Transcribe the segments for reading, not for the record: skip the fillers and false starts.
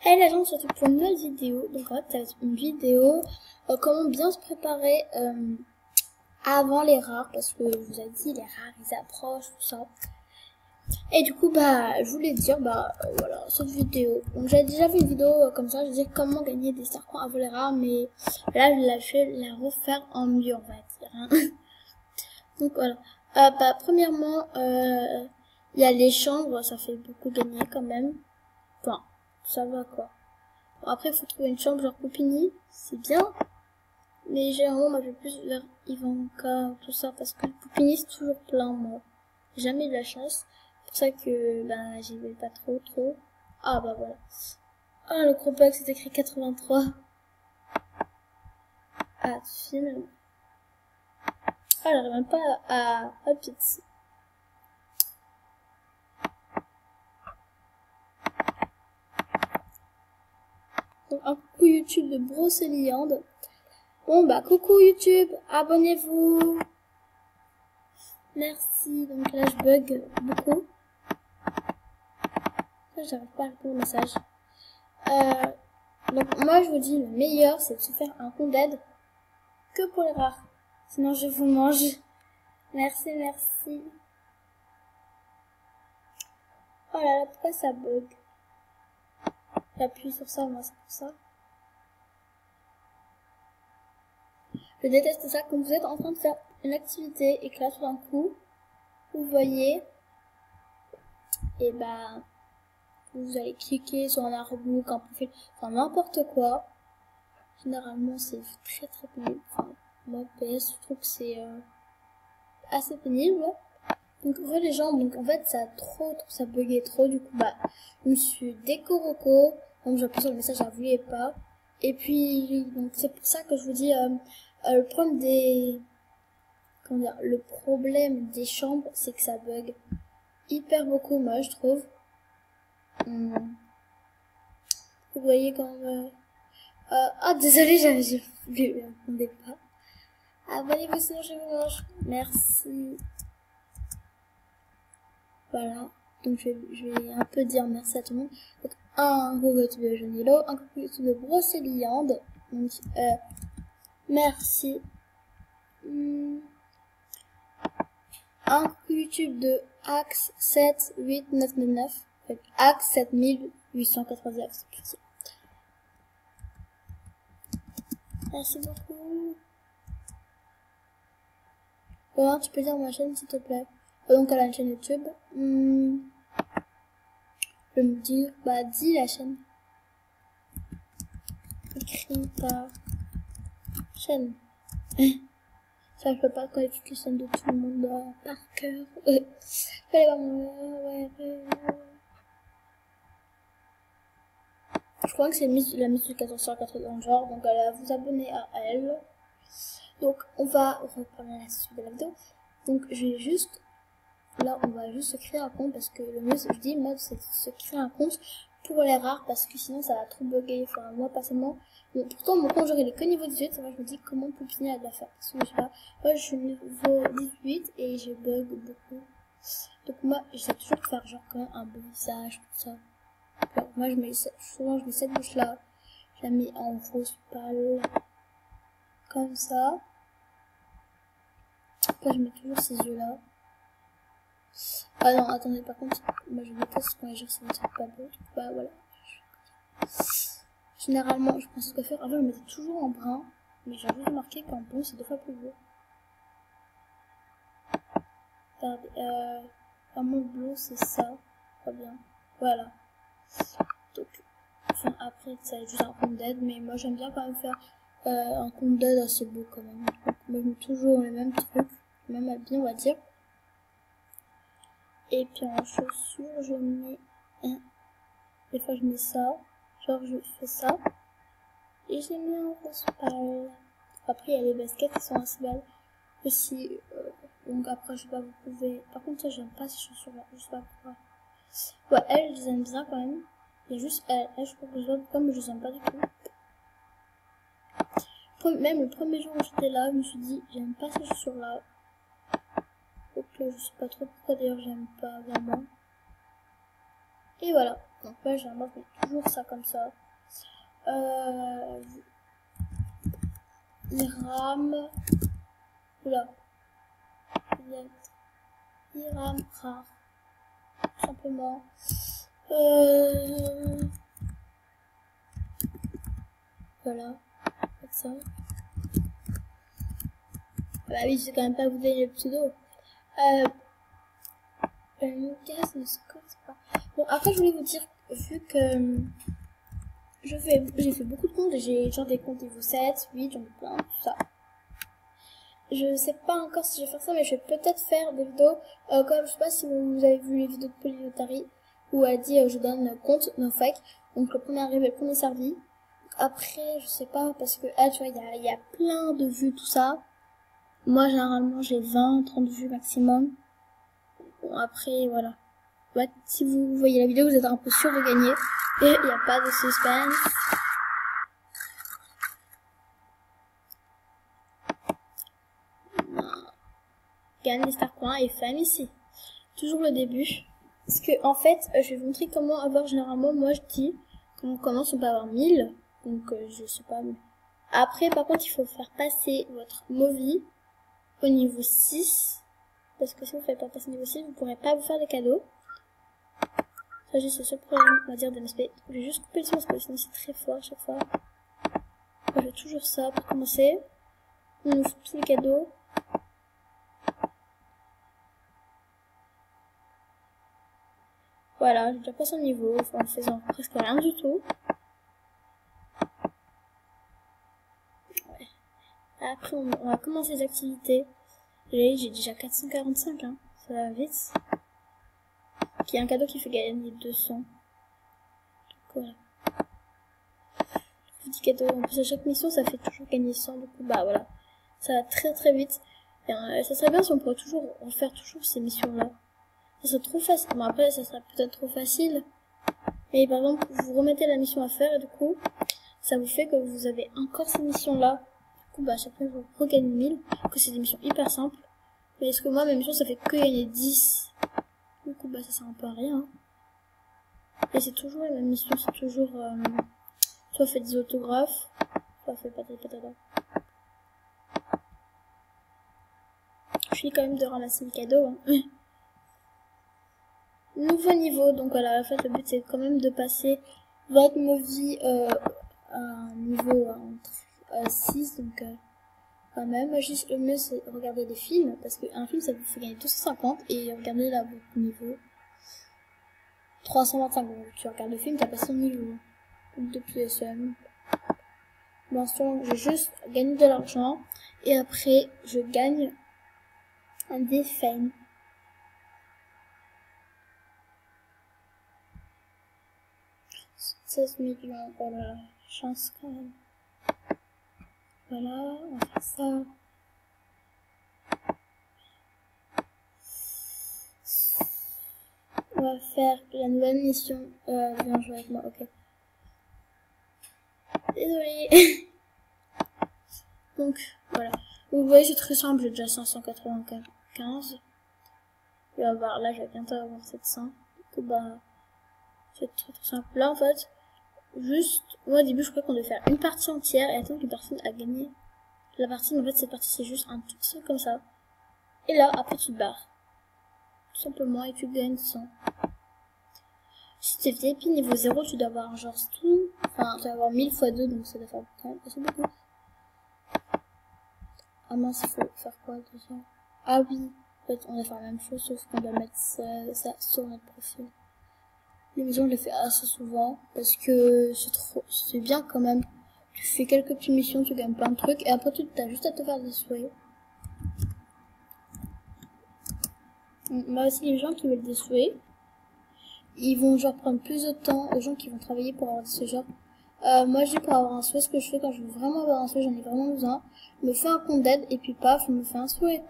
Hey la gente, surtout pour une nouvelle vidéo. Donc en fait, ça va être une vidéo comment bien se préparer avant les rares, parce que je vous ai dit les rares ils approchent tout ça. Et du coup je voulais dire voilà cette vidéo. Donc j'avais déjà fait une vidéo comme ça, je disais comment gagner des serpents avant les rares, mais là je vais la refaire en mieux en fait. Hein. Donc voilà. Premièrement, il y a les chambres, ça fait beaucoup gagner quand même. Enfin, ça va quoi. Bon, après, il faut trouver une chambre genre Poupini, c'est bien. Mais généralement, moi, je vais plus vers Ivanka, tout ça, parce que Poupini, c'est toujours plein, moi. J'ai jamais eu de la chance. C'est pour ça que, j'y vais pas trop. Ah, bah voilà. Ah, le gros bug, c'est écrit 83. Ah, tu filmes. Ah, j'arrive même pas à appuyer dessus. Donc, un coucou YouTube de Brocéliande. Bon, coucou YouTube, abonnez-vous. Merci. Donc là, je bug beaucoup. J'arrive pas à répondre au message. Donc moi, je vous dis, le meilleur, c'est de se faire un compte d'aide que pour les rares. Sinon, je vous mange. Merci. Oh là là, pourquoi ça bug? J'appuie sur ça, moi, c'est pour ça. Je déteste ça quand vous êtes en train de faire une activité et que là, tout d'un coup, vous voyez, et vous allez cliquer sur un artbook, un profil, enfin n'importe quoi. Généralement, c'est très pénible. Enfin, moi, PS, je trouve que c'est assez pénible. Donc, les gens, donc en fait, ça buguait trop. Du coup, je me suis décoroco. Donc, j'appuie sur le message, ça voulait pas. Et puis, donc, c'est pour ça que je vous dis, le problème des chambres, c'est que ça bug hyper beaucoup, moi, je trouve. Vous voyez quand même, désolé, je ne répondais pas. Abonnez-vous sinon je vous mange. Merci. Voilà. Donc je vais un peu dire merci à tout le monde. Donc un gros YouTube de Jonilo, un gros YouTube de Brocéliande. Donc merci. Un gros YouTube de Axe 78999. Axe 7899. Merci beaucoup. Voilà, tu peux dire ma chaîne s'il te plaît. Donc à la chaîne YouTube. Je vais me dire, dis la chaîne. Écris ta chaîne. Ça, je peux pas connaître toutes les chaînes de tout le monde par cœur. Fallait voir Je crois que c'est la Miss du 1480 dans le genre, donc allez vous abonner à elle. Donc on va reprendre la suite de la vidéo. Donc je vais juste, là on va juste se créer un compte parce que le mieux, je dis, mode c'est de se créer un compte pour les rares parce que sinon ça va trop bugger. Enfin moi personnellement, pourtant mon compte j'aurais les que niveau 18, moi je me dis comment Poupini a de la faire parce que je sais pas, moi je suis niveau 18 et je bug beaucoup. Donc moi j'essaie toujours de faire genre quand même un beau visage, tout ça. Alors, moi souvent je mets cette bouche là, je la mets en rose pâle, comme ça. Après je mets toujours ces yeux là. Ah non, attendez, par contre, moi je déteste quand les gens sont pas beaux. Voilà. Généralement, je pense que faire. Avant, je mettais toujours en brun, mais j'ai juste remarqué qu'en bleu, c'est 2 fois plus beau. Regardez, mon bleu, c'est ça. Pas bien. Voilà. Donc, après, ça va être juste un compte d'aide, mais moi j'aime bien quand même faire un compte d'aide assez beau quand même. Donc, moi je mets toujours les mêmes trucs, même habillés, on va dire. Et puis en chaussures, je mets des fois je mets ça, genre je fais ça. Et je les mets en rose pâle. Après, il y a les baskets qui sont assez belles aussi. Donc après, je sais pas, vous pouvez... Par contre, ça, j'aime pas ces chaussures-là. Je sais pas pourquoi. Ouais, elles, je les aime bien quand même. Il y a juste elles, je sais pas pourquoi, mais je les aime pas du tout. Même le premier jour où j'étais là, je me suis dit, j'aime pas ces chaussures-là. Donc je sais pas trop pourquoi d'ailleurs j'aime pas vraiment. Et voilà. Donc moi généralement je mets toujours ça comme ça. IRAM. Oula. IRAM rare. Tout simplement. Voilà. Comme ça. Bah oui, je vais quand même pas vous donner le pseudo. Lucas, ne se corse pas. Bon, après, je voulais vous dire, vu que j'ai fait beaucoup de comptes, j'ai genre des comptes niveau 7, 8, j'en ai plein, tout ça. Je sais pas encore si je vais faire ça, mais je vais peut-être faire des vidéos, comme je sais pas si vous avez vu les vidéos de Polynotary, où elle dit je donne compte non fake, donc le premier arrivé, le premier servi. Après, je sais pas, parce que tu vois, il y a plein de vues, tout ça. Moi, généralement, j'ai 20, 30 vues maximum. Bon, après, voilà. Ouais, si vous voyez la vidéo, vous êtes un peu sûr de gagner. Et il n'y a pas de suspense. Gagne les star points et femme ici. Toujours le début. Parce que, en fait, je vais vous montrer comment avoir généralement, moi je dis, quand on commence, on peut avoir 1000. Donc, je sais pas. Après, par contre, il faut faire passer votre movie au niveau 6. Parce que si vous ne faites pas passer au niveau 6, vous ne pourrez pas vous faire des cadeaux. Ça, juste le seul problème, on va dire, de l'aspect. Je vais juste couper le son parce que sinon c'est très fort à chaque fois. Je fais toujours ça pour commencer. On ouvre tous les cadeaux. Voilà, j'ai déjà passé un niveau, en faisant presque rien du tout. Ouais. Après, on va commencer les activités. J'ai déjà 445, hein. Ça va vite. Il y a un cadeau qui fait gagner 200. Donc voilà. Petit cadeau. En plus, à chaque mission, ça fait toujours gagner 100. Du coup, bah voilà. Ça va très très vite. Et, ça serait bien si on pourrait toujours refaire toujours ces missions-là. Ça serait trop facile. Bon, après, ça serait peut-être trop facile. Mais par exemple, vous remettez la mission à faire et du coup, ça vous fait que vous avez encore ces missions-là. Du coup, bah, à chaque fois, vous regagnez 1000. Que c'est des missions hyper simples. Mais est-ce que moi, mes missions, ça fait que gagner 10. Du coup, bah, ça sert un peu à rien. Et c'est toujours la même mission. C'est toujours, soit fait des autographes, soit fait patata. Je suis quand même de ramasser le cadeau, hein. Nouveau niveau, donc voilà, en fait le but c'est quand même de passer votre movie à un niveau 6, donc quand même, juste le mieux c'est regarder des films, parce qu'un film ça vous fait gagner 250, et regardez là votre niveau 325, donc tu regardes le film, t'as passé ton niveau, donc de PSM. Bon, l'instant, j'ai juste gagné de l'argent, et après je gagne des fame. 16 millions, oh là là, chance quand même. Voilà, on va faire ça. On va faire la nouvelle mission. Viens jouer avec moi, ok. Désolée. Donc, voilà. Vous voyez, c'est très simple, j'ai déjà 595. Je vais avoir, là, je vais bientôt avoir 700. Du coup, bah, c'est très simple. Là, en fait, juste, moi, au début, je crois qu'on devait faire une partie entière et attendre qu'une personne a gagné la partie. Mais en fait, cette partie, c'est juste un tout petit truc comme ça. Et là, après, tu te barres. Tout simplement, et tu gagnes 100. Si tu es VIP niveau 0, tu dois avoir genre tout. Enfin, tu dois avoir 1000 x 2, donc ça doit faire quand même assez beaucoup. Ah mince, il faut faire quoi déjà? Ah oui, en fait, on doit faire la même chose, sauf qu'on doit mettre ça sur notre profil. Les missions, je les fais assez souvent, parce que c'est bien quand même. Tu fais quelques petites missions, tu gagnes plein de trucs, et après tu as juste à te faire des souhaits. Moi aussi, les gens qui veulent des souhaits, ils vont genre prendre plus de temps aux gens qui vont travailler pour avoir ce genre. Moi, je dis pour avoir un souhait, ce que je fais quand je veux vraiment avoir un souhait, j'en ai vraiment besoin. Je me fais un compte d'aide et puis paf, je me fais un souhait.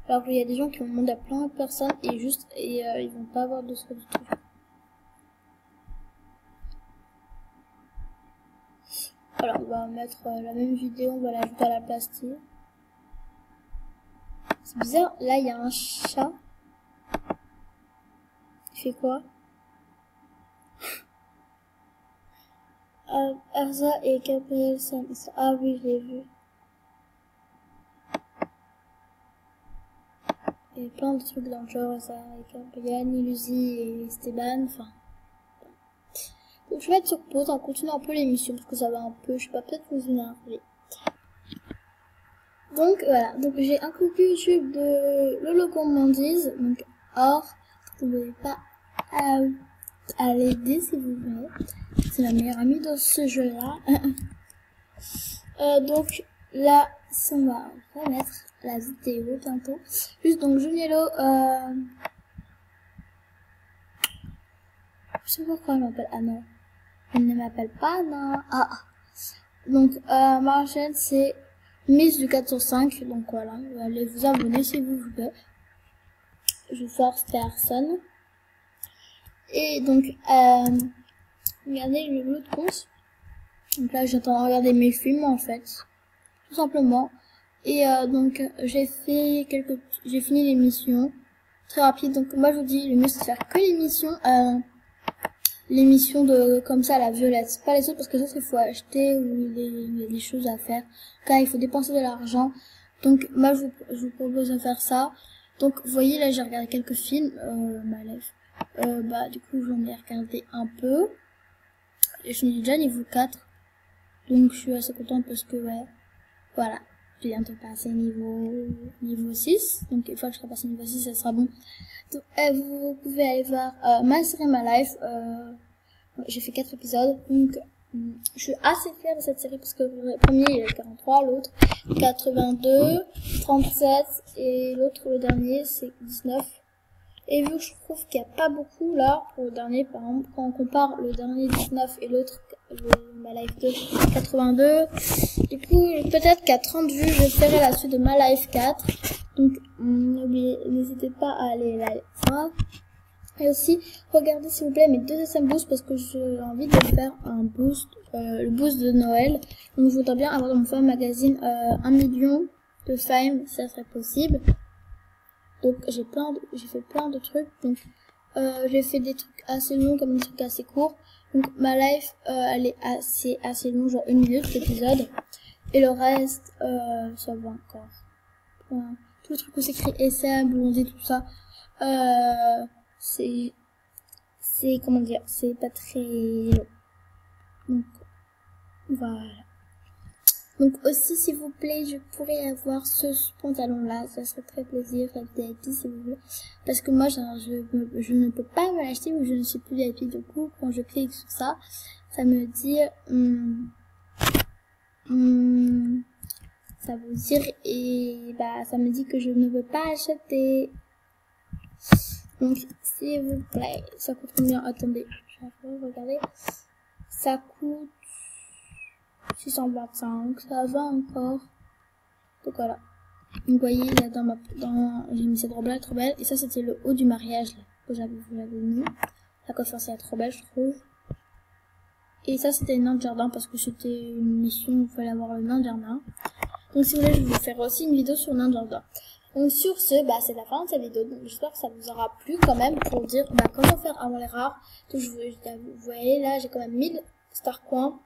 Alors qu'il y a des gens qui vont demander à plein de personnes et ils vont pas avoir de souhait du tout. Alors, on va mettre la même vidéo, on va l'ajouter à la pastille. C'est bizarre, là il y a un chat. Il fait quoi? Erza et Gabriel Sam. Ah oui, je l'ai vu. Il y a plein de trucs dans le genre, ça, avec Gabriel, Niluzi et Esteban, enfin. Donc je vais être sur pause en continuant un peu l'émission, parce que ça va un peu, je sais pas, peut-être vous énerver. Donc voilà, donc j'ai un coucou YouTube de Lolo Gourmandise, donc or, vous n'pouvez pas à l'aider si vous voulez. C'est ma meilleure amie dans ce jeu-là. Donc là, on va remettre la vidéo bientôt. Juste donc Juniello, je sais pas pourquoi elle m'appelle Anna. Elle ne m'appelle pas Anna. Ah. Donc ma chaîne c'est Miss du 4 sur 5. Donc voilà, vous allez vous abonner si vous voulez. Je force personne. Et donc regardez l'autre compte. Donc là j'attends de regarder mes films en fait. Tout simplement. Et donc j'ai fini l'émission très rapide. Donc moi je vous dis le mieux c'est de faire que l'émission de comme ça la violette, pas les autres parce que ça il faut acheter ou il y a des choses à faire car il faut dépenser de l'argent. Donc moi je vous propose de faire ça. Donc vous voyez là j'ai regardé quelques films ma life. Bah du coup j'en ai regardé un peu et je suis déjà niveau 4 donc je suis assez contente parce que ouais voilà. Je viens de passer niveau 6. Donc, une fois que je serai passé niveau 6, ça sera bon. Donc, vous pouvez aller voir ma série My Life. J'ai fait 4 épisodes. Donc, je suis assez fière de cette série parce que le premier, il est 43, l'autre 82, 37 et l'autre, le dernier, c'est 19. Et vu que je trouve qu'il n'y a pas beaucoup là, pour le dernier, par exemple, quand on compare le dernier 19 et l'autre, Ma Life 2, 82, du coup, peut-être qu'à 30 vues, je ferai la suite de Ma Life 4. Donc, n'hésitez pas à aller la voir. Et aussi, regardez s'il vous plaît mes 2 SM boosts parce que j'ai envie de faire un boost, le boost de Noël. Donc, je voudrais bien avoir dans mon Fame Magazine 1 million de fame, si ça serait possible. Donc j'ai fait plein de trucs. Donc j'ai fait des trucs assez longs comme des trucs assez courts. Donc ma life elle est assez long, genre 1 minute l'épisode. Et le reste ça va encore. Tout le truc où c'est écrit SM, blondie, tout ça. C'est comment dire, c'est pas très long. Donc voilà. Donc aussi, s'il vous plaît, je pourrais avoir ce pantalon-là, ça serait très plaisir, la VIP si vous voulez. Parce que moi, genre, je ne peux pas me l'acheter ou je ne suis plus VIP. Du coup, quand je clique sur ça, ça me dit, ça veut dire, et bah, ça me dit que je ne peux pas acheter. Donc, s'il vous plaît, ça coûte combien? Attendez, je vais regarder. Ça coûte 625, ça va encore. Donc voilà. Vous voyez là j'ai mis cette robe là trop belle. Et ça c'était le haut du mariage là, que vous l'avez mis. La coiffure c'est trop belle je trouve. Et ça c'était le nain de jardin parce que c'était une mission où il fallait avoir le nain de jardin. Donc si vous voulez je vais vous faire aussi une vidéo sur le nain de jardin. Donc sur ce, bah c'est la fin de cette vidéo. Donc j'espère que ça vous aura plu quand même pour dire bah comment faire avant les rares. Donc vous voyez là j'ai quand même 1000 star coins.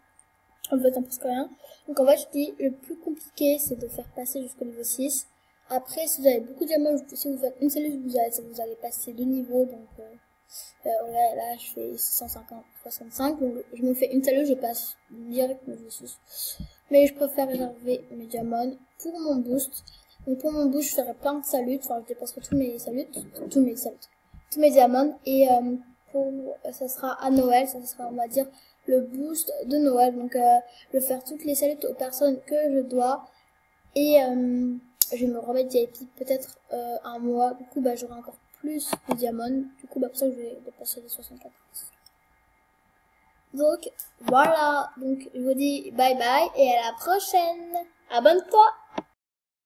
En fait, on pense rien. Donc en fait, je dis, le plus compliqué, c'est de faire passer jusqu'au niveau 6. Après, si vous avez beaucoup de diamants, si vous faites une cellule, vous allez passer 2 niveaux. Donc, ouais, là, je fais 650, 65. Donc, je me fais une cellule, je passe direct au niveau 6. Mais je préfère réserver mes diamants pour mon boost. Donc, pour mon boost, je ferai plein de saluts. Enfin, je dépenserai tous mes diamants. Et, ça sera à Noël, ça sera, on va dire, le boost de Noël. Donc je vais faire toutes les saluts aux personnes que je dois et je vais me remettre VIP peut-être un mois. Du coup bah j'aurai encore plus de diamants. Du coup bah pour ça je vais dépasser les 64. Donc voilà, donc je vous dis bye bye et à la prochaine. Abonne-toi.